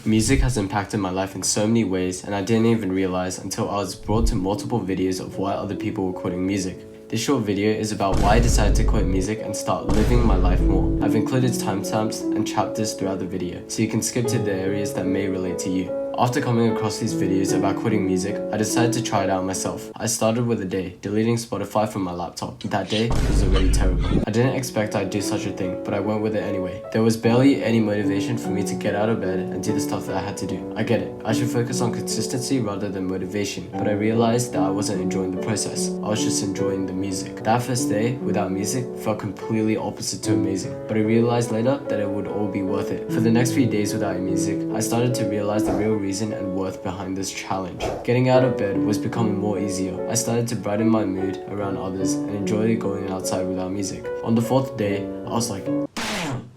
Music has impacted my life in so many ways, and I didn't even realize until I was brought to multiple videos of why other people were quitting music. This short video is about why I decided to quit music and start living my life more. I've included timestamps and chapters throughout the video, so you can skip to the areas that may relate to you. After coming across these videos about quitting music, I decided to try it out myself. I started with a day, deleting Spotify from my laptop. That day was already terrible. I didn't expect I'd do such a thing, but I went with it anyway. There was barely any motivation for me to get out of bed and do the stuff that I had to do. I get it. I should focus on consistency rather than motivation, but I realized that I wasn't enjoying the process. I was just enjoying the music. That first day, without music, felt completely opposite to amazing, but I realized later that it would all be worth it. For the next few days without music, I started to realize the real reason and worth behind this challenge. Getting out of bed was becoming more easier. I started to brighten my mood around others and enjoy going outside without music. On the fourth day, I was like, damn!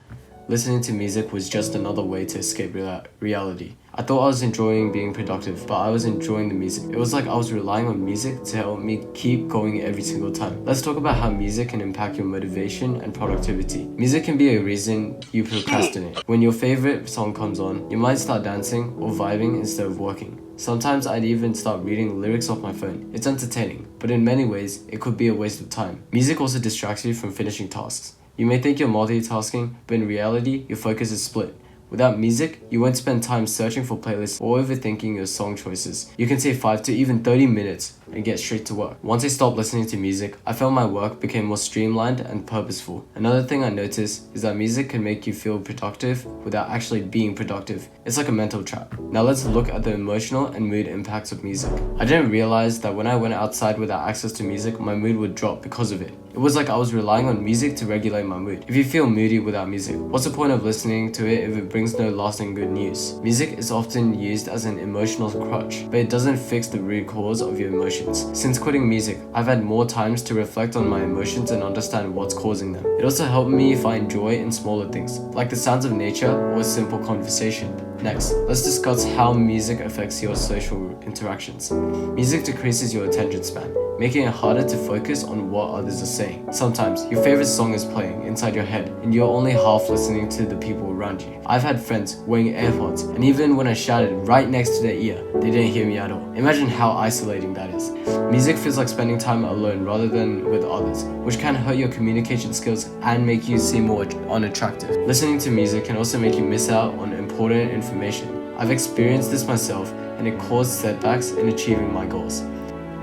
Listening to music was just another way to escape reality. I thought I was enjoying being productive, but I was enjoying the music. It was like I was relying on music to help me keep going every single time. Let's talk about how music can impact your motivation and productivity. Music can be a reason you procrastinate. When your favorite song comes on, you might start dancing or vibing instead of working. Sometimes I'd even start reading lyrics off my phone. It's entertaining, but in many ways, it could be a waste of time. Music also distracts you from finishing tasks. You may think you're multitasking, but in reality, your focus is split. Without music, you won't spend time searching for playlists or overthinking your song choices. You can save 5 to even 30 minutes and get straight to work. Once I stopped listening to music, I felt my work became more streamlined and purposeful. Another thing I noticed is that music can make you feel productive without actually being productive. It's like a mental trap. Now let's look at the emotional and mood impacts of music. I didn't realize that when I went outside without access to music, my mood would drop because of it. It was like I was relying on music to regulate my mood. If you feel moody without music, what's the point of listening to it if it brings no lasting good news? Music is often used as an emotional crutch, but it doesn't fix the root cause of your emotions. Since quitting music, I've had more times to reflect on my emotions and understand what's causing them. It also helped me find joy in smaller things, like the sounds of nature or a simple conversation. Next, let's discuss how music affects your social interactions. Music decreases your attention span, making it harder to focus on what others are saying. Sometimes, your favorite song is playing inside your head, and you're only half listening to the people around you. I've had friends wearing AirPods, and even when I shouted right next to their ear, they didn't hear me at all. Imagine how isolating that is. Music feels like spending time alone rather than with others, which can hurt your communication skills and make you seem more unattractive. Listening to music can also make you miss out on important information. I've experienced this myself, and it caused setbacks in achieving my goals.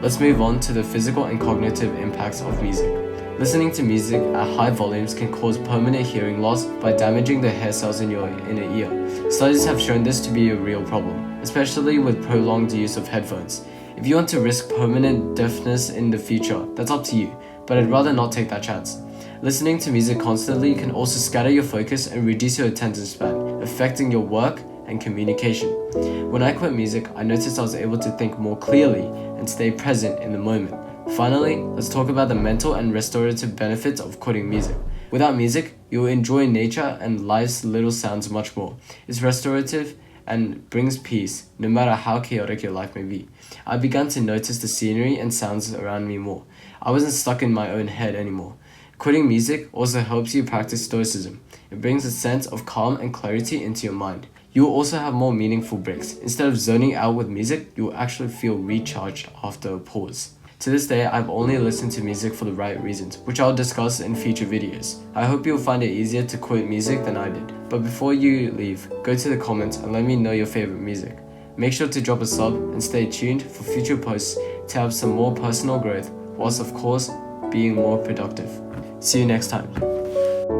Let's move on to the physical and cognitive impacts of music. Listening to music at high volumes can cause permanent hearing loss by damaging the hair cells in your inner ear. Studies have shown this to be a real problem, especially with prolonged use of headphones. If you want to risk permanent deafness in the future, that's up to you, but I'd rather not take that chance. Listening to music constantly can also scatter your focus and reduce your attention span, affecting your work and communication. When I quit music, I noticed I was able to think more clearly and stay present in the moment. Finally, let's talk about the mental and restorative benefits of quitting music. Without music, you'll enjoy nature and life's little sounds much more. It's restorative and brings peace, no matter how chaotic your life may be. I began to notice the scenery and sounds around me more. I wasn't stuck in my own head anymore. Quitting music also helps you practice stoicism. It brings a sense of calm and clarity into your mind. You'll also have more meaningful breaks. Instead of zoning out with music, you'll actually feel recharged after a pause. To this day, I've only listened to music for the right reasons, which I'll discuss in future videos. I hope you'll find it easier to quit music than I did. But before you leave, go to the comments and let me know your favorite music. Make sure to drop a sub and stay tuned for future posts to have some more personal growth, whilst of course being more productive. See you next time.